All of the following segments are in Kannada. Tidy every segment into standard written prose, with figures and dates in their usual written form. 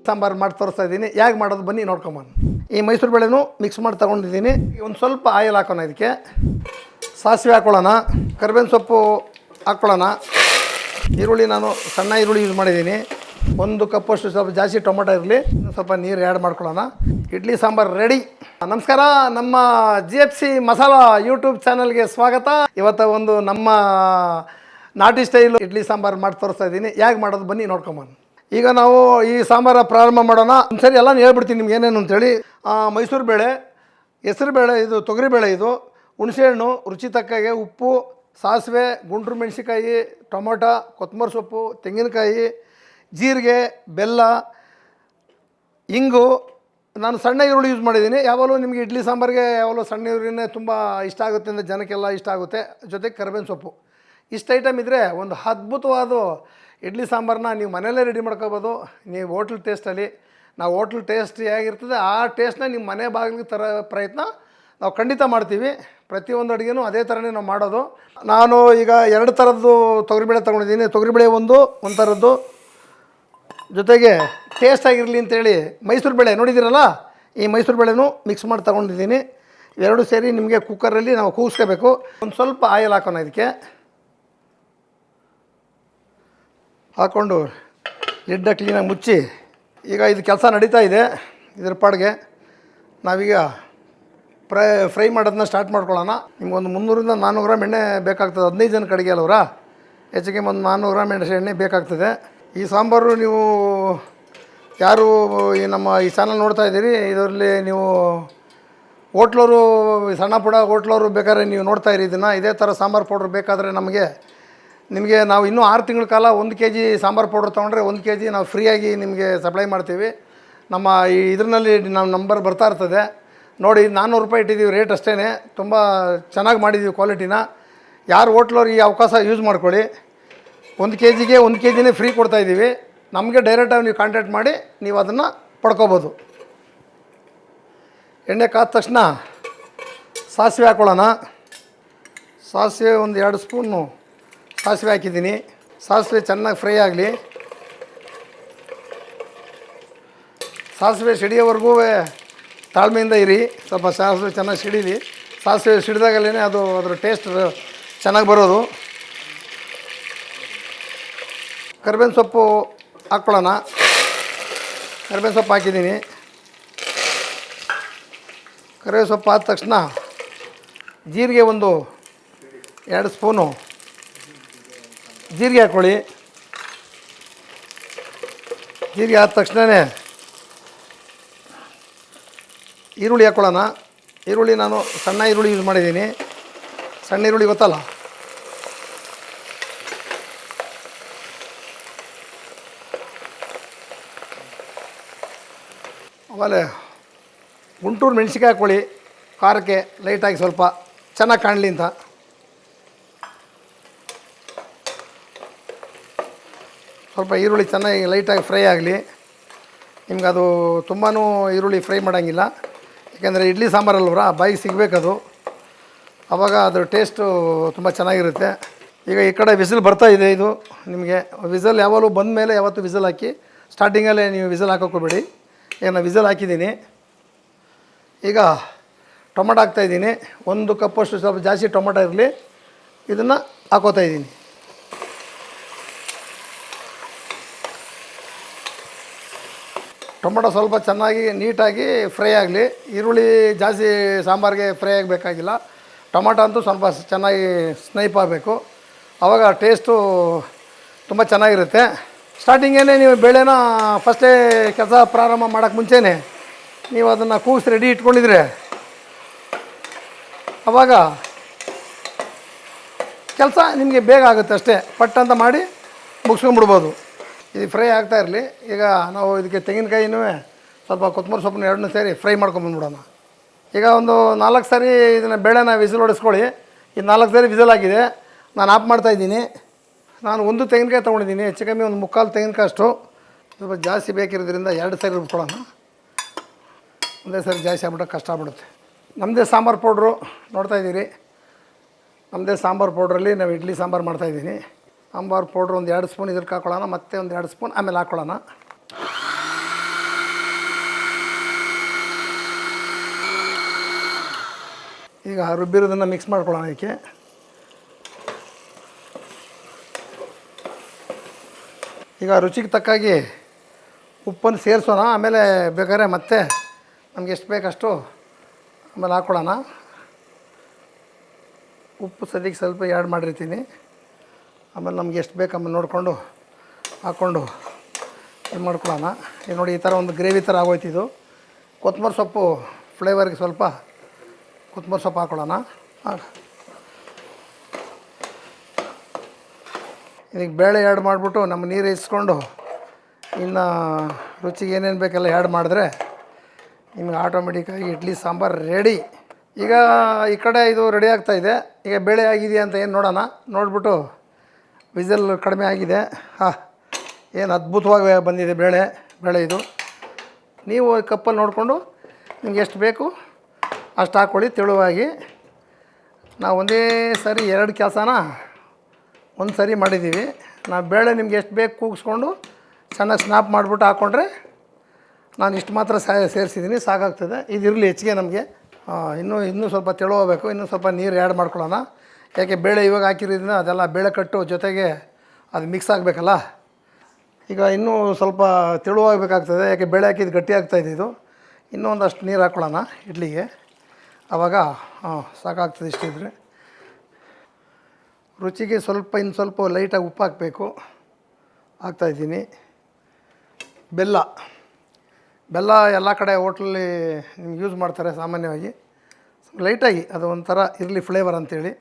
ಸಾಂಬಾರು ಮಾಡಿ ತೋರಿಸ್ತಾ ಇದ್ದೀನಿ. ಹೇಗೆ ಮಾಡೋದು ಬನ್ನಿ ನೋಡ್ಕೊಂಬಂದು. ಈ ಮೈಸೂರು ಬೇಳೆನೂ ಮಿಕ್ಸ್ ಮಾಡಿ ತೊಗೊಂಡಿದ್ದೀನಿ. ಒಂದು ಸ್ವಲ್ಪ ಆಯಿಲ್ ಹಾಕೋಣ. ಇದಕ್ಕೆ ಸಾಸಿವೆ ಹಾಕ್ಕೊಳ್ಳೋಣ, ಕರಿಬೇವಿನ ಸೊಪ್ಪು ಹಾಕ್ಕೊಳ್ಳೋಣ. ಈರುಳ್ಳಿ ನಾನು ಸಣ್ಣ ಈರುಳ್ಳಿ ಯೂಸ್ ಮಾಡಿದ್ದೀನಿ. 1 ಕಪ್ಪಷ್ಟು ಸ್ವಲ್ಪ ಜಾಸ್ತಿ ಟೊಮೊಟೊ ಇರಲಿ. ಸ್ವಲ್ಪ ನೀರು ಆ್ಯಡ್ ಮಾಡ್ಕೊಳ್ಳೋಣ. ಇಡ್ಲಿ ಸಾಂಬಾರು ರೆಡಿ. ನಮಸ್ಕಾರ, ನಮ್ಮ GFC ಮಸಾಲ ಯೂಟ್ಯೂಬ್ ಚಾನಲ್ಗೆ ಸ್ವಾಗತ. ಇವತ್ತು ಒಂದು ನಮ್ಮ ನಾಟಿ ಸ್ಟೈಲು ಇಡ್ಲಿ ಸಾಂಬಾರು ಮಾಡಿ ತೋರಿಸ್ತಾ ಇದ್ದೀನಿ. ಹೇಗೆ ಮಾಡೋದು ಬನ್ನಿ ನೋಡ್ಕೊಂಬಂದು. ಈಗ ನಾವು ಈ ಸಾಂಬಾರು ಪ್ರಾರಂಭ ಮಾಡೋಣ. ಒಂದ್ಸರಿ ಎಲ್ಲ ಹೇಳ್ಬಿಡ್ತೀನಿ ನಿಮ್ಗೆ ಏನೇನು ಅಂತೇಳಿ. ಮೈಸೂರು ಬೇಳೆ, ಹೆಸರು ಬೇಳೆ, ಇದು ತೊಗರಿಬೇಳೆ, ಇದು ಹುಣಸೆಹಣ್ಣು, ರುಚಿ ತಕ್ಕಾಗೆ ಉಪ್ಪು, ಸಾಸಿವೆ, ಗುಂಡ್ರು ಮೆಣಸಿಕಾಯಿ, ಟೊಮೊಟೊ, ಕೊತ್ತಂಬರಿ ಸೊಪ್ಪು, ತೆಂಗಿನಕಾಯಿ, ಜೀರಿಗೆ, ಬೆಲ್ಲ, ಇಂಗು. ನಾನು ಸಣ್ಣ ಈರುಳ್ಳಿ ಯೂಸ್ ಮಾಡಿದ್ದೀನಿ. ಯಾವಾಗಲೂ ನಿಮಗೆ ಇಡ್ಲಿ ಸಾಂಬಾರಿಗೆ ಯಾವಾಗಲೂ ಸಣ್ಣ ಈರುಳ್ಳಿನೇ ತುಂಬ ಇಷ್ಟ ಆಗುತ್ತೆ ಅಂದರೆ ಜನಕ್ಕೆಲ್ಲ ಇಷ್ಟ ಆಗುತ್ತೆ. ಜೊತೆಗೆ ಕರಿಬೇವಿನ ಸೊಪ್ಪು. ಇಷ್ಟು ಐಟಮ್ ಇದ್ದರೆ ಒಂದು ಅದ್ಭುತವಾದ ಇಡ್ಲಿ ಸಾಂಬಾರನ್ನ ನೀವು ಮನೆಯಲ್ಲೇ ರೆಡಿ ಮಾಡ್ಕೋಬೋದು. ನೀವು ಹೋಟ್ಲ್ ಟೇಸ್ಟಲ್ಲಿ, ನಾವು ಹೋಟ್ಲ್ ಟೇಸ್ಟ್ ಹೇಗಿರ್ತದೆ ಆ ಟೇಸ್ಟ್ನ ನಿಮ್ಮ ಮನೆ ಬಾಗಿಲಿಗೆ ತರೋ ಪ್ರಯತ್ನ ನಾವು ಖಂಡಿತ ಮಾಡ್ತೀವಿ. ಪ್ರತಿಯೊಂದು ಅಡುಗೆನೂ ಅದೇ ಥರನೇ ನಾವು ಮಾಡೋದು. ನಾನು ಈಗ 2 ಥರದ್ದು ತೊಗರಿಬೇಳೆ ತೊಗೊಂಡಿದ್ದೀನಿ. ತೊಗರಿಬೇಳೆ ಒಂದು ಥರದ್ದು, ಜೊತೆಗೆ ಟೇಸ್ಟ್ ಆಗಿರಲಿ ಅಂತೇಳಿ ಮೈಸೂರು ಬೇಳೆ ನೋಡಿದ್ದೀರಲ್ಲ, ಈ ಮೈಸೂರು ಬೇಳೆನೂ ಮಿಕ್ಸ್ ಮಾಡಿ ತೊಗೊಂಡಿದ್ದೀನಿ. ಎರಡು ಸೇರಿ ನಿಮಗೆ ಕುಕ್ಕರಲ್ಲಿ ನಾವು ಕೂಗಿಸ್ಕೋಬೇಕು. ಒಂದು ಸ್ವಲ್ಪ ಆಯಿಲ್ ಹಾಕೋಣ. ಇದಕ್ಕೆ ಹಾಕ್ಕೊಂಡು ಲಿಡ್ಡ ಕ್ಲೀನಾಗಿ ಮುಚ್ಚಿ, ಈಗ ಇದು ಕೆಲಸ ನಡೀತಾ ಇದೆ. ಇದ್ರ ಪಾಡಿಗೆ ನಾವೀಗ ಫ್ರೈ ಮಾಡೋದನ್ನ ಸ್ಟಾರ್ಟ್ ಮಾಡ್ಕೊಳ್ಳೋಣ. ನಿಮ್ಗೊಂದು 300-400 ಗ್ರಾಮ್ ಎಣ್ಣೆ ಬೇಕಾಗ್ತದೆ. 15 ಜನಕ್ಕೆ ಅಡುಗೆ ಅಲ್ಲವರ, ಹೆಚ್ಚಿಗೆ ಒಂದು 400 ಗ್ರಾಮ್ ಎಣ್ಣೆ ಬೇಕಾಗ್ತದೆ. ಈ ಸಾಂಬಾರು ನೀವು ಯಾರು ನಮ್ಮ ಈ ಚಾನಲ್ ನೋಡ್ತಾ ಇದ್ದೀರಿ, ಇದರಲ್ಲಿ ನೀವು ಹೋಟ್ಲವರು, ಸಣ್ಣ ಪುಡ ಹೋಟ್ಲವರು ಬೇಕಾದ್ರೆ ನೀವು ನೋಡ್ತಾ ಇರಿ ಇದನ್ನು. ಇದೇ ಥರ ಸಾಂಬಾರು ಪೌಡ್ರ್ ಬೇಕಾದರೆ ನಿಮಗೆ ನಾವು ಇನ್ನೂ 6 ತಿಂಗಳ ಕಾಲ 1 kg ಸಾಂಬಾರು ಪೌಡ್ರ್ ತೊಗೊಂಡ್ರೆ 1 kg ನಾವು ಫ್ರೀಯಾಗಿ ನಿಮಗೆ ಸಪ್ಲೈ ಮಾಡ್ತೀವಿ. ನಮ್ಮ ಈ ಇದರಲ್ಲಿ ನಮ್ಮ ನಂಬರ್ ಬರ್ತಾ ಇರ್ತದೆ ನೋಡಿ. 400 ರೂಪಾಯಿ ಇಟ್ಟಿದ್ದೀವಿ ರೇಟ್ ಅಷ್ಟೇ. ತುಂಬ ಚೆನ್ನಾಗಿ ಮಾಡಿದ್ದೀವಿ ಕ್ವಾಲಿಟಿನ. ಯಾರು ಹೋಟ್ಲವ್ರು ಈ ಅವಕಾಶ ಯೂಸ್ ಮಾಡ್ಕೊಳ್ಳಿ. 1 kgಗೆ 1 kgನೇ ಫ್ರೀ ಕೊಡ್ತಾಯಿದ್ದೀವಿ. ನಮಗೆ ಡೈರೆಕ್ಟಾಗಿ ನೀವು ಕಾಂಟ್ಯಾಕ್ಟ್ ಮಾಡಿ ನೀವು ಅದನ್ನು ಪಡ್ಕೋಬೋದು. ಎಣ್ಣೆ ಕಾದ ತಕ್ಷಣ ಸಾಸಿವೆ ಹಾಕ್ಕೊಳ್ಳೋಣ. ಸಾಸಿವೆ ಒಂದು 2 ಸ್ಪೂನು ಸಾಸಿವೆ ಹಾಕಿದ್ದೀನಿ. ಸಾಸಿವೆ ಚೆನ್ನಾಗಿ ಫ್ರೈ ಆಗಲಿ. ಸಾಸಿವೆ ಸಿಡಿಯೋವರೆಗೂ ತಾಳ್ಮೆಯಿಂದ ಇರಿ. ಸ್ವಲ್ಪ ಸಾಸಿವೆ ಚೆನ್ನಾಗಿ ಸಿಡೀಲಿ. ಸಾಸಿವೆ ಸಿಡಿದಾಗಲೇ ಅದು ಅದರ ಟೇಸ್ಟ್ ಚೆನ್ನಾಗಿ ಬರೋದು. ಕರಿಬೇವಿನ ಸೊಪ್ಪು ಹಾಕ್ಕೊಳ್ಳೋಣ. ಕರಿಬೇವಿನ ಸೊಪ್ಪು ಹಾಕಿದ್ದೀನಿ. ಕರಿಬೇವಿನ ಸೊಪ್ಪು ಆದ ತಕ್ಷಣ ಜೀರಿಗೆ ಒಂದು 2 ಸ್ಪೂನು ಜೀರಿಗೆ ಹಾಕ್ಕೊಳ್ಳಿ. ಜೀರಿಗೆ ಆದ ತಕ್ಷಣವೇ ಈರುಳ್ಳಿ ಹಾಕ್ಕೊಳ್ಳೋಣ. ಈರುಳ್ಳಿ ನಾನು ಸಣ್ಣ ಈರುಳ್ಳಿ ಯೂಸ್ ಮಾಡಿದ್ದೀನಿ. ಸಣ್ಣ ಈರುಳ್ಳಿ ಗೊತ್ತಲ್ಲ, ಆಮೇಲೆ ಗುಂಟೂರು ಮೆಣಸಿನ್ಕಾಯಿ ಹಾಕ್ಕೊಳ್ಳಿ. ಖಾರಕ್ಕೆ ಲೈಟಾಗಿ ಸ್ವಲ್ಪ ಚೆನ್ನಾಗಿ ಕಾಣಲಿ ಅಂತ. ಸ್ವಲ್ಪ ಈರುಳ್ಳಿ ಚೆನ್ನಾಗಿ ಲೈಟಾಗಿ ಫ್ರೈ ಆಗಲಿ. ನಿಮ್ಗೆ ಅದು ತುಂಬಾ ಈರುಳ್ಳಿ ಫ್ರೈ ಮಾಡೋಂಗಿಲ್ಲ, ಯಾಕೆಂದರೆ ಇಡ್ಲಿ ಸಾಂಬಾರಲ್ವರ ಬಾಯಿಗೆ ಸಿಗಬೇಕದು. ಆವಾಗ ಅದ್ರ ಟೇಸ್ಟು ತುಂಬ ಚೆನ್ನಾಗಿರುತ್ತೆ. ಈಗ ಈ ಕಡೆ ವಿಸಿಲ್ ಬರ್ತಾಯಿದೆ. ಇದು ನಿಮಗೆ ವಿಸಲ್ ಯಾವಾಗಲೂ ಬಂದ ಮೇಲೆ ಯಾವತ್ತು ವಿಸಲ್ ಹಾಕಿ. ಸ್ಟಾರ್ಟಿಂಗಲ್ಲೇ ನೀವು ವಿಸಲ್ ಹಾಕೋಬೇಡಿ. ಈಗ ನಾನು ವಿಸಲ್ ಹಾಕಿದ್ದೀನಿ. ಈಗ ಟೊಮೊಟೊ ಹಾಕ್ತಾಯಿದ್ದೀನಿ. 1 ಕಪ್ಪಷ್ಟು ಸ್ವಲ್ಪ ಜಾಸ್ತಿ ಟೊಮೊಟೊ ಇರಲಿ. ಇದನ್ನು ಹಾಕೋತಾ ಇದ್ದೀನಿ. ಟೊಮೊಟೊ ಸ್ವಲ್ಪ ಚೆನ್ನಾಗಿ ನೀಟಾಗಿ ಫ್ರೈ ಆಗಲಿ. ಈರುಳ್ಳಿ ಜಾಸ್ತಿ ಸಾಂಬಾರಿಗೆ ಫ್ರೈ ಆಗಬೇಕಾಗಿಲ್ಲ. ಟೊಮೊಟೊ ಅಂತೂ ಸ್ವಲ್ಪ ಚೆನ್ನಾಗಿ ಸ್ನೈಪ್ ಆಗಬೇಕು. ಆವಾಗ ಟೇಸ್ಟು ತುಂಬ ಚೆನ್ನಾಗಿರುತ್ತೆ. ಸ್ಟಾರ್ಟಿಂಗೇ ನೀವು ಬೇಳೆನ ಫಸ್ಟೇ ಕೆಲಸ ಪ್ರಾರಂಭ ಮಾಡೋಕ್ಕೆ ಮುಂಚೆನೇ ನೀವು ಅದನ್ನು ಕೂಗಿಸಿ ರೆಡಿ ಇಟ್ಕೊಂಡಿದ್ರೆ ಆವಾಗ ಕೆಲಸ ನಿಮಗೆ ಬೇಗ ಆಗುತ್ತೆ. ಅಷ್ಟೇ ಪಟ್ ಅಂತ ಮಾಡಿ ಮುಗಿಸ್ಕೊಂಡ್ಬಿಡ್ಬೋದು. ಇದು ಫ್ರೈ ಆಗ್ತಾ ಇರಲಿ. ಈಗ ನಾವು ಇದಕ್ಕೆ ತೆಂಗಿನಕಾಯಿನೂ ಸ್ವಲ್ಪ ಕೊತ್ತಂಬರಿ ಸೊಪ್ಪನ್ನು 2 ಸೇರಿ ಫ್ರೈ ಮಾಡ್ಕೊಂಬಂದ್ಬಿಡೋಣ. ಈಗ ಒಂದು 4 ಸಾರಿ ಇದನ್ನು ಬೇಳೆನ ವಿಸಿಲ್ ಹೊಡಿಸ್ಕೊಳ್ಳಿ. ಇದು 4 ಸಾರಿ ವಿಸಿಲ್ ಆಗಿದೆ. ನಾನು ಆಫ್ ಮಾಡ್ತಾಯಿದ್ದೀನಿ. ನಾನು 1 ತೆಂಗಿನಕಾಯಿ ತೊಗೊಂಡಿದ್ದೀನಿ. ಹೆಚ್ಚು ಕಮ್ಮಿ ಒಂದು 3/4 ತೆಂಗಿನಕಾಯಿ ಅಷ್ಟು. ಸ್ವಲ್ಪ ಜಾಸ್ತಿ ಬೇಕಿರೋದ್ರಿಂದ 2 ಸಾರಿ ರುಬ್ಕೊಳ್ಳೋಣ. ಒಂದೇ ಸಾರಿ ಜಾಸ್ತಿ ಆಗ್ಬಿಟ್ಟು ಕಷ್ಟ ಆಗ್ಬಿಡುತ್ತೆ. ನಮ್ಮದೇ ಸಾಂಬಾರು ಪೌಡ್ರು ನೋಡ್ತಾಯಿದ್ದೀರಿ. ನಮ್ಮದೇ ಸಾಂಬಾರು ಪೌಡ್ರಲ್ಲಿ ನಾವು ಇಡ್ಲಿ ಸಾಂಬಾರು ಮಾಡ್ತಾಯಿದ್ದೀನಿ. ಸಾಂಬಾರು ಪೌಡ್ರ್ ಒಂದು 2 ಸ್ಪೂನ್ ಇದಕ್ಕೆ ಹಾಕ್ಕೊಳ್ಳೋಣ. ಮತ್ತು ಒಂದು 2 ಸ್ಪೂನ್ ಆಮೇಲೆ ಹಾಕ್ಕೊಳ್ಳೋಣ. ಈಗ ರುಬ್ಬಿರೋದನ್ನು ಮಿಕ್ಸ್ ಮಾಡ್ಕೊಳ್ಳೋಣ ಇದಕ್ಕೆ. ಈಗ ರುಚಿಗೆ ತಕ್ಕಾಗಿ ಉಪ್ಪನ್ನು ಸೇರಿಸೋಣ. ಆಮೇಲೆ ಬೇಕಾದ್ರೆ ಮತ್ತೆ ನಮ್ಗೆ ಎಷ್ಟು ಬೇಕಷ್ಟು ಆಮೇಲೆ ಹಾಕ್ಕೊಳ್ಳೋಣ. ಉಪ್ಪು ಸದ್ಯಕ್ಕೆ ಸ್ವಲ್ಪ ಆ್ಯಡ್ ಮಾಡಿರ್ತೀನಿ. ಆಮೇಲೆ ನಮ್ಗೆ ಎಷ್ಟು ಬೇಕು ಆಮೇಲೆ ನೋಡಿಕೊಂಡು ಹಾಕ್ಕೊಂಡು ಇದು ಮಾಡ್ಕೊಳ್ಳೋಣ. ಈಗ ನೋಡಿ, ಈ ಥರ ಒಂದು ಗ್ರೇವಿ ಥರ ಆಗೋಯ್ತು ಇದು. ಕೊತ್ತಂಬರಿ ಸೊಪ್ಪು ಫ್ಲೇವರ್ಗೆ ಸ್ವಲ್ಪ ಕೊತ್ತಂಬರಿ ಸೊಪ್ಪು ಹಾಕ್ಕೊಳ್ಳೋಣ. ಇದಕ್ಕೆ ಬೇಳೆ ಆ್ಯಡ್ ಮಾಡಿಬಿಟ್ಟು ನಮ್ಮ ನೀರು ಇಸ್ಕೊಂಡು ಇನ್ನು ರುಚಿಗೆ ಏನೇನು ಬೇಕೆಲ್ಲ ಆ್ಯಡ್ ಮಾಡಿದ್ರೆ ನಿಮ್ಗೆ ಆಟೋಮೆಟಿಕ್ಕಾಗಿ ಇಡ್ಲಿ ಸಾಂಬಾರು ರೆಡಿ. ಈಗ ಈ ಕಡೆ ಇದು ರೆಡಿ ಆಗ್ತಾಯಿದೆ. ಈಗ ಬೇಳೆ ಆಗಿದೆಯಾ ಅಂತ ಏನು ನೋಡೋಣ. ನೋಡಿಬಿಟ್ಟು ವಿಸಲ್ ಕಡಿಮೆ ಆಗಿದೆ. ಏನು ಅದ್ಭುತವಾಗಿ ಬಂದಿದೆ ಬೇಳೆ ಇದು. ನೀವು ಕಪ್ಪಲ್ಲಿ ನೋಡಿಕೊಂಡು ನಿಮ್ಗೆ ಎಷ್ಟು ಬೇಕು ಅಷ್ಟು ಹಾಕ್ಕೊಳ್ಳಿ ತೆಳುವಾಗಿ. ನಾವು ಒಂದೇ ಸರಿ 2 ಕೆಲಸನ ಒಂದು ಸರಿ ಮಾಡಿದ್ದೀವಿ. ನಾವು ಬೇಳೆ ನಿಮ್ಗೆ ಎಷ್ಟು ಬೇಕು ಕೂಗಿಸ್ಕೊಂಡು ಚೆನ್ನಾಗಿ ಸ್ನ್ಯಾಪ್ ಮಾಡಿಬಿಟ್ಟು ಹಾಕ್ಕೊಂಡ್ರೆ ನಾನು ಇಷ್ಟು ಮಾತ್ರ ಸೇರಿಸಿದ್ದೀನಿ, ಸಾಕಾಗ್ತದೆ. ಇದಿರಲಿ ಹೆಚ್ಚಿಗೆ ನಮಗೆ. ಇನ್ನೂ ಸ್ವಲ್ಪ ತೆಳುವಬೇಕು. ಇನ್ನೂ ಸ್ವಲ್ಪ ನೀರು ಆ್ಯಡ್ ಮಾಡ್ಕೊಳ್ಳೋಣ. ಯಾಕೆ ಬೇಳೆ ಇವಾಗ ಹಾಕಿರೋದ್ರಿಂದ ಅದೆಲ್ಲ ಬೇಳೆ ಕಟ್ಟು ಜೊತೆಗೆ ಅದು ಮಿಕ್ಸ್ ಆಗಬೇಕಲ್ಲ. ಈಗ ಇನ್ನೂ ಸ್ವಲ್ಪ ತೆಳುವಾಗಬೇಕಾಗ್ತದೆ. ಯಾಕೆ ಬೇಳೆ ಹಾಕಿದ್ದು ಗಟ್ಟಿ ಆಗ್ತಾಯಿದೆ ಇದು. ಇನ್ನೂ ಒಂದಷ್ಟು ನೀರು ಹಾಕ್ಕೊಳ್ಳೋಣ ಇಡ್ಲಿಗೆ. ಆವಾಗ ಸಾಕಾಗ್ತದೆ. ಇಷ್ಟಿದ್ರೆ ರುಚಿಗೆ ಇನ್ನು ಸ್ವಲ್ಪ ಲೈಟಾಗಿ ಉಪ್ಪು ಹಾಕಬೇಕು. ಹಾಕ್ತಾಯಿದ್ದೀನಿ. ಬೆಲ್ಲ ಎಲ್ಲ ಕಡೆ ಹೋಟ್ಲಲ್ಲಿ ನಿಮ್ಗೆ ಯೂಸ್ ಮಾಡ್ತಾರೆ ಸಾಮಾನ್ಯವಾಗಿ. ಲೈಟಾಗಿ ಅದು ಒಂಥರ ಇರಲಿ ಫ್ಲೇವರ್ ಅಂಥೇಳಿ.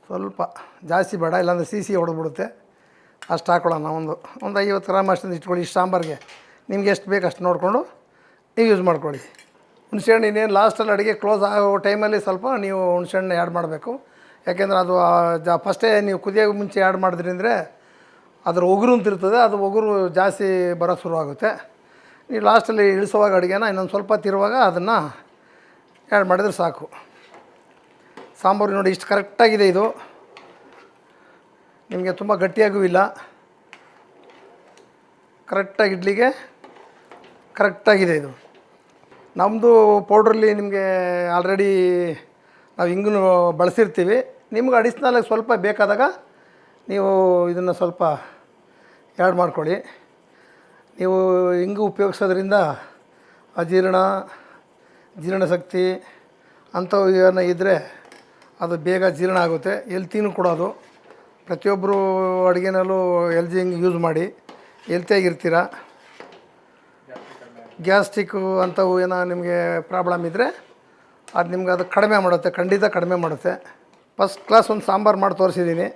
ಸ್ವಲ್ಪ ಜಾಸ್ತಿ ಬೇಡ, ಇಲ್ಲಾಂದರೆ ಸಿಹಿ ಹೊಡೆದ್ಬಿಡುತ್ತೆ. ಅಷ್ಟು ಹಾಕ್ಕೊಳ್ಳೋಣ. ಒಂದು 50 ಗ್ರಾಮ್ ಅಷ್ಟೊಂದು ಇಟ್ಕೊಳ್ಳಿ. ಇಷ್ಟು ಸಾಂಬಾರಿಗೆ ನಿಮ್ಗೆ ಎಷ್ಟು ಬೇಕು ಅಷ್ಟು ನೋಡಿಕೊಂಡು ನೀವು ಯೂಸ್ ಮಾಡ್ಕೊಳ್ಳಿ. ಹುಣಸೆಹಣ್ಣು ಇನ್ನೇನು ಲಾಸ್ಟಲ್ಲಿ ಅಡುಗೆ ಕ್ಲೋಸ್ ಆಗೋ ಟೈಮಲ್ಲಿ ಸ್ವಲ್ಪ ನೀವು ಹುಣಸೆಹಣ್ಣು ಆ್ಯಡ್ ಮಾಡಬೇಕು. ಯಾಕೆಂದರೆ ಅದು ಫಸ್ಟೇ ನೀವು ಕುದಿಯೋಕೆ ಮುಂಚೆ ಆ್ಯಡ್ ಮಾಡಿದ್ರಿಂದರೆ ಅದ್ರ ಒಗುರು ಅಂತಿರ್ತದೆ. ಅದು ಒಗುರು ಜಾಸ್ತಿ ಬರೋಕ್ಕೆ ಶುರುವಾಗುತ್ತೆ. ನೀವು ಲಾಸ್ಟಲ್ಲಿ ಇಳಿಸುವಾಗ ಅಡುಗೆನ ಇನ್ನೊಂದು ಸ್ವಲ್ಪ ತಿರುವಾಗ ಅದನ್ನು ಆ್ಯಡ್ ಮಾಡಿದರೆ ಸಾಕು. ಸಾಂಬಾರು ನೋಡಿ ಇಷ್ಟು ಕರೆಕ್ಟಾಗಿದೆ ಇದು. ನಿಮಗೆ ತುಂಬ ಗಟ್ಟಿಯಾಗೂ ಇಲ್ಲ. ಕರೆಕ್ಟಾಗಿ ಇಡ್ಲಿಗೆ ಕರೆಕ್ಟಾಗಿದೆ ಇದು. ನಮ್ಮದು ಪೌಡ್ರಲ್ಲಿ ನಿಮಗೆ ಆಲ್ರೆಡಿ ನಾವು ಹಿಂಗನ್ನು ಬಳಸಿರ್ತೀವಿ. ನಿಮ್ಗೆ ಅಡಿಷ್ನಲಾಗಿ ಸ್ವಲ್ಪ ಬೇಕಾದಾಗ ನೀವು ಇದನ್ನು ಸ್ವಲ್ಪ ಆ್ಯಡ್ ಮಾಡ್ಕೊಳ್ಳಿ. ನೀವು ಹಿಂಗು ಉಪಯೋಗಿಸೋದ್ರಿಂದ ಜೀರ್ಣಶಕ್ತಿ ಅಂಥವು ಏನೋ ಇದ್ದರೆ ಅದು ಬೇಗ ಜೀರ್ಣ ಆಗುತ್ತೆ. ಹೆಲ್ತಿನೂ ಕೂಡ ಅದು. ಪ್ರತಿಯೊಬ್ಬರು ಅಡುಗೆನಲ್ಲೂ ಹಿಂಗೆ ಯೂಸ್ ಮಾಡಿ, ಹೆಲ್ತಿಯಾಗಿರ್ತೀರ. ಗ್ಯಾಸ್ಟ್ರಿಕ್ಕು ಅಂಥವು ಏನೋ ನಿಮಗೆ ಪ್ರಾಬ್ಲಮ್ ಇದ್ದರೆ ಅದು ನಿಮ್ಗೆ ಅದು ಕಡಿಮೆ ಮಾಡುತ್ತೆ, ಖಂಡಿತ ಕಡಿಮೆ ಮಾಡುತ್ತೆ. ಫಸ್ಟ್ ಕ್ಲಾಸ್ ಒಂದು ಸಾಂಬಾರು ಮಾಡಿ ತೋರಿಸಿದ್ದೀನಿ.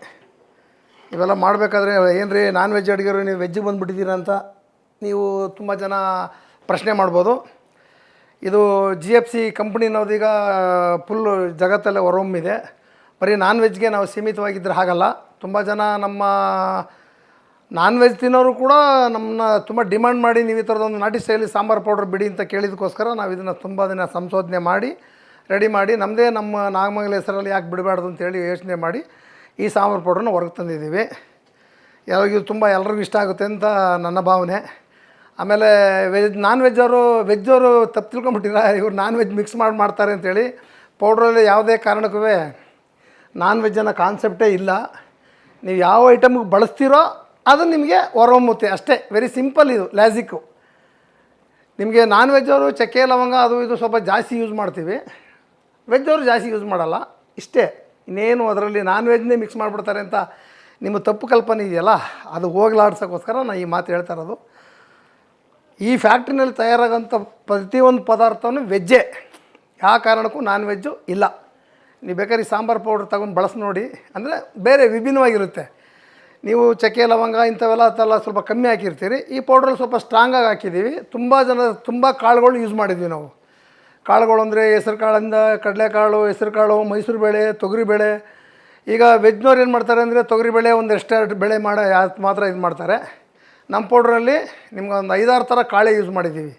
ಇವೆಲ್ಲ ಮಾಡಬೇಕಾದ್ರೆ ಏನು ರೀ ನಾನ್ ವೆಜ್ ಅಡುಗೆರು ನೀವು ವೆಜ್ಜಿಗೆ ಬಂದುಬಿಟ್ಟಿದ್ದೀರ ಅಂತ ನೀವು ತುಂಬ ಜನ ಪ್ರಶ್ನೆ ಮಾಡ್ಬೋದು. ಇದು GFC ಕಂಪ್ನಿನವ್ದೀಗ ಫುಲ್ಲು ಜಗತ್ತಲ್ಲೇ ಹೊರಹೊಮ್ಮಿದೆ. ಬರೀ ನಾನ್ ವೆಜ್ಗೆ ನಾವು ಸೀಮಿತವಾಗಿದ್ದರೆ ಹಾಗಲ್ಲ. ತುಂಬ ಜನ ನಮ್ಮ ನಾನ್ ವೆಜ್ ತಿನ್ನೋರು ಕೂಡ ನಮ್ಮನ್ನ ತುಂಬ ಡಿಮ್ಯಾಂಡ್ ಮಾಡಿ ನೀವು ಈ ಥರದೊಂದು ನಾಟಿ ಸ್ಟೈಲಿ ಸಾಂಬಾರು ಪೌಡ್ರ್ ಬಿಡಿ ಅಂತ ಕೇಳಿದಕ್ಕೋಸ್ಕರ ನಾವು ಇದನ್ನು ತುಂಬ ದಿನ ಸಂಶೋಧನೆ ಮಾಡಿ ರೆಡಿ ಮಾಡಿ ನಮ್ಮ ನಾಗಮಂಗಲ ಹೆಸರಲ್ಲಿ ಯಾಕೆ ಬಿಡಬಾರ್ದು ಅಂತೇಳಿ ಯೋಚನೆ ಮಾಡಿ ಈ ಸಾಂಬಾರು ಪೌಡ್ರನ್ನ ಹೊರಗೆ ತಂದಿದ್ದೀವಿ. ಯಾವಾಗ ತುಂಬ ಎಲ್ರಿಗೂ ಇಷ್ಟ ಆಗುತ್ತೆ ಅಂತ ನನ್ನ ಭಾವನೆ. ಆಮೇಲೆ ವೆಜ್ಜವರು ತಪ್ಪು ತಿಳ್ಕೊಂಬಿಟ್ಟಿರ, ಇವ್ರು ನಾನ್ ವೆಜ್ ಮಿಕ್ಸ್ ಮಾಡ್ತಾರೆ ಅಂತೇಳಿ. ಪೌಡ್ರಲ್ಲಿ ಯಾವುದೇ ಕಾರಣಕ್ಕೂ ನಾನ್ ವೆಜ್ ಅನ್ನೋ ಕಾನ್ಸೆಪ್ಟೇ ಇಲ್ಲ. ನೀವು ಯಾವ ಐಟಮ್ಗೆ ಬಳಸ್ತೀರೋ ಅದು ನಿಮಗೆ ಹೊರಹೊಮ್ಮುತ್ತೆ ಅಷ್ಟೇ. ವೆರಿ ಸಿಂಪಲ್ ಇದು ಲಾಜಿಕ್ಕು. ನಿಮಗೆ ನಾನ್ ವೆಜ್ಜವರು ಚಕ್ಕೆ ಲವಂಗ ಅದು ಇದು ಸ್ವಲ್ಪ ಜಾಸ್ತಿ ಯೂಸ್ ಮಾಡ್ತೀವಿ, ವೆಜ್ಜವರು ಜಾಸ್ತಿ ಯೂಸ್ ಮಾಡಲ್ಲ. ಇಷ್ಟೇ, ಇನ್ನೇನು ಅದರಲ್ಲಿ ನಾನ್ ವೆಜ್ನೇ ಮಿಕ್ಸ್ ಮಾಡಿಬಿಡ್ತಾರೆ ಅಂತ ನಿಮ್ಮ ತಪ್ಪು ಕಲ್ಪನೆ ಇದೆಯಲ್ಲ, ಅದು ಹೋಗ್ಲಾಡ್ಸೋಕ್ಕೋಸ್ಕರ ನಾನು ಈ ಮಾತು ಹೇಳ್ತಾ ಇರೋದು. ಈ ಫ್ಯಾಕ್ಟ್ರಿನಲ್ಲಿ ತಯಾರಾಗೋಂಥ ಪ್ರತಿಯೊಂದು ಪದಾರ್ಥವೂ ವೆಜ್ಜೇ, ಯಾವ ಕಾರಣಕ್ಕೂ ನಾನ್ ವೆಜ್ಜು ಇಲ್ಲ. ನೀವು ಬೇಕಾದ್ರೆ ಈ ಸಾಂಬಾರು ಪೌಡ್ರ್ ತಗೊಂಡು ಬಳಸಿ ನೋಡಿ, ಅಂದರೆ ಬೇರೆ ವಿಭಿನ್ನವಾಗಿರುತ್ತೆ. ನೀವು ಚಕ್ಕೆ ಲವಂಗ ಇಂಥವೆಲ್ಲ ಸ್ವಲ್ಪ ಕಮ್ಮಿ ಹಾಕಿರ್ತೀರಿ. ಈ ಪೌಡ್ರಲ್ಲಿ ಸ್ವಲ್ಪ ಸ್ಟ್ರಾಂಗಾಗಿ ಹಾಕಿದ್ದೀವಿ. ತುಂಬ ಕಾಳುಗಳು ಯೂಸ್ ಮಾಡಿದ್ವಿ ನಾವು. ಕಾಳುಗಳು ಅಂದರೆ ಹೆಸರು ಕಾಳಿಂದ ಕಡಲೆಕಾಳು, ಹೆಸರು ಕಾಳು, ಮೈಸೂರು ಬೇಳೆ, ತೊಗರಿಬೇಳೆ. ಈಗ ವೆಜ್ನವ್ರು ಏನು ಮಾಡ್ತಾರೆ ಅಂದರೆ ತೊಗರಿಬೇಳೆ ಒಂದೆರಡು ಬೇಳೆ ಮಾತ್ರ ಇದು ಮಾಡ್ತಾರೆ. ನಮ್ಮ ಪೌಡ್ರಲ್ಲಿ ನಿಮ್ಗೆ ಒಂದು 5-6 ಥರ ಕಾಳೇ ಯೂಸ್ ಮಾಡಿದ್ದೀವಿ.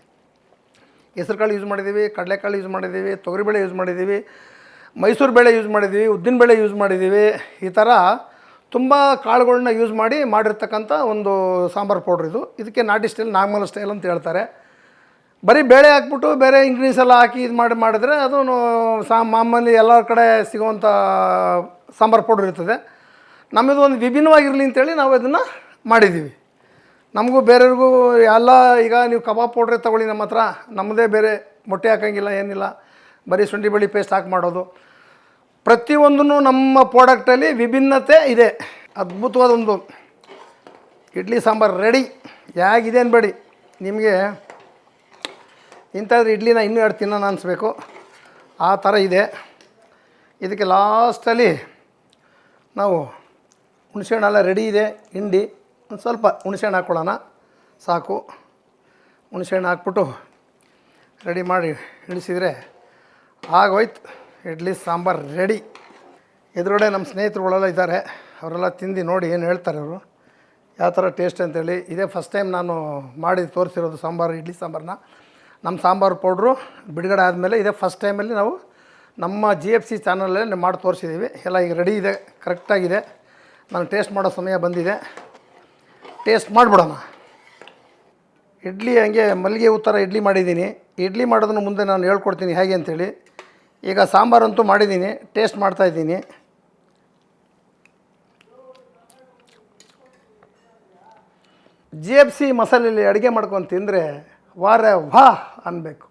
ಹೆಸರು ಕಾಳು ಯೂಸ್ ಮಾಡಿದ್ದೀವಿ, ಕಡಲೆಕಾಳು ಯೂಸ್ ಮಾಡಿದ್ದೀವಿ, ತೊಗರಿಬೇಳೆ ಯೂಸ್ ಮಾಡಿದ್ದೀವಿ, ಮೈಸೂರು ಬೇಳೆ ಯೂಸ್ ಮಾಡಿದ್ದೀವಿ, ಉದ್ದಿನಬೇಳೆ ಯೂಸ್ ಮಾಡಿದ್ದೀವಿ. ಈ ಥರ ತುಂಬ ಕಾಳುಗಳನ್ನ ಯೂಸ್ ಮಾಡಿರ್ತಕ್ಕಂಥ ಒಂದು ಸಾಂಬಾರು ಪೌಡ್ರ್ ಇದು. ಇದಕ್ಕೆ ನಾಟಿ ಸ್ಟೈಲ್, ನಾಗಮಂಗಲ ಸ್ಟೈಲ್ ಅಂತ ಹೇಳ್ತಾರೆ. ಬರೀ ಬೇಳೆ ಹಾಕ್ಬಿಟ್ಟು ಬೇರೆ ಇಂಗ್ರೀಡಿಯನ್ಸ್ ಎಲ್ಲ ಹಾಕಿ ಇದು ಮಾಡಿದ್ರೆ ಅದು ಮಾಮೂಲಿ ಎಲ್ಲರ ಕಡೆ ಸಿಗುವಂಥ ಸಾಂಬಾರು ಪೌಡ್ರ್ ಇರ್ತದೆ. ನಮ್ಮದು ಒಂದು ವಿಭಿನ್ನವಾಗಿರಲಿ ಅಂತೇಳಿ ನಾವು ಅದನ್ನು ಮಾಡಿದ್ದೀವಿ. ನಮಗೂ ಬೇರೆಯವ್ರಿಗೂ ಎಲ್ಲ ಈಗ ನೀವು ಕಬಾಬ್ ಪೌಡ್ರೇ ತೊಗೊಳ್ಳಿ, ನಮ್ಮ ಹತ್ರ ನಮ್ಮದೇ ಬೇರೆ, ಮೊಟ್ಟೆ ಹಾಕೋಂಗಿಲ್ಲ ಏನಿಲ್ಲ, ಬರೀ ಶುಂಠಿ ಬೆಳ್ಳುಳ್ಳಿ ಪೇಸ್ಟ್ ಹಾಕಿ ಮಾಡೋದು. ಪ್ರತಿಯೊಂದೂ ನಮ್ಮ ಪ್ರಾಡಕ್ಟಲ್ಲಿ ವಿಭಿನ್ನತೆ ಇದೆ. ಅದ್ಭುತವಾದ ಒಂದು ಇಡ್ಲಿ ಸಾಂಬಾರು ರೆಡಿ. ಹೇಗಿದೆ ಅನ್ಬೇಡಿ, ನಿಮಗೆ ಇಂಥದ್ದು ಇಡ್ಲಿನ ಇನ್ನೂ 2 ತಿನ್ನೋಣ ಅನಿಸ್ಬೇಕು, ಆ ಥರ ಇದೆ. ಇದಕ್ಕೆ ಲಾಸ್ಟಲ್ಲಿ ನಾವು ಹುಣಸೆಹಣ್ಣೆಲ್ಲ ರೆಡಿ ಇದೆ, ಹಿಂಡಿ ಒಂದು ಸ್ವಲ್ಪ ಹುಣಸೆಹಣ್ಣು ಹಾಕ್ಕೊಳ್ಳೋಣ, ಸಾಕು. ಹುಣಸೆಹಣ್ಣು ಹಾಕ್ಬಿಟ್ಟು ರೆಡಿ ಮಾಡಿ ಇಳಿಸಿದರೆ ಆಗೋಯ್ತು, ಇಡ್ಲಿ ಸಾಂಬಾರು ರೆಡಿ. ಎದುರುಗಡೆ ನಮ್ಮ ಸ್ನೇಹಿತರುಗಳೆಲ್ಲ ಇದ್ದಾರೆ, ಅವರೆಲ್ಲ ತಿಂದು ನೋಡಿ ಏನು ಹೇಳ್ತಾರೆ ಅವರು, ಯಾವ ಥರ ಟೇಸ್ಟ್ ಅಂತೇಳಿ. ಇದೇ ಫಸ್ಟ್ ಟೈಮ್ ನಾನು ಮಾಡಿ ತೋರಿಸಿರೋದು ಸಾಂಬಾರು, ಇಡ್ಲಿ ಸಾಂಬಾರನ್ನ. ನಮ್ಮ ಸಾಂಬಾರು ಪೌಡ್ರು ಬಿಡುಗಡೆ ಆದಮೇಲೆ ಇದೇ ಫಸ್ಟ್ ಟೈಮಲ್ಲಿ ನಾವು ನಮ್ಮ GFC ಚಾನಲಲ್ಲಿ ಮಾಡಿ ತೋರಿಸಿದ್ದೀವಿ. ಎಲ್ಲ ಈಗ ರೆಡಿ ಇದೆ, ಕರೆಕ್ಟಾಗಿದೆ. ನಾನು ಟೇಸ್ಟ್ ಮಾಡೋ ಸಮಯ ಬಂದಿದೆ, ಟೇಸ್ಟ್ ಮಾಡಿಬಿಡೋಣ. ಇಡ್ಲಿ ಹಂಗೆ ಮಲ್ಲಿಗೆ ಹೂ ಥರ ಇಡ್ಲಿ ಮಾಡಿದ್ದೀನಿ. ಇಡ್ಲಿ ಮಾಡೋದನ್ನು ಮುಂದೆ ನಾನು ಹೇಳ್ಕೊಡ್ತೀನಿ ಹೇಗೆ ಅಂಥೇಳಿ. ಈಗ ಸಾಂಬಾರಂತೂ ಮಾಡಿದ್ದೀನಿ, ಟೇಸ್ಟ್ ಮಾಡ್ತಾಯಿದ್ದೀನಿ. GFC ಮಸಾಲೆಯಲ್ಲಿ ಅಡುಗೆ ಮಾಡ್ಕೊಂಡು ತಿಂದರೆ ವಾರೆ ವಾಹ್ ಅನ್ನಬೇಕು.